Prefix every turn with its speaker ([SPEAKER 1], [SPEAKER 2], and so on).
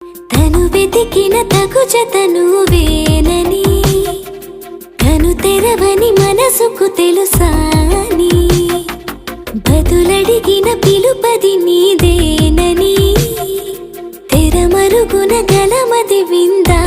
[SPEAKER 1] తను వెతికిన తగు జత నువ్వేనని, తను తెరవని మనసుకు తెలుసాని, బదులడిగిన పిలుపది నీదేనని, తెరమరుగున గలమది విందా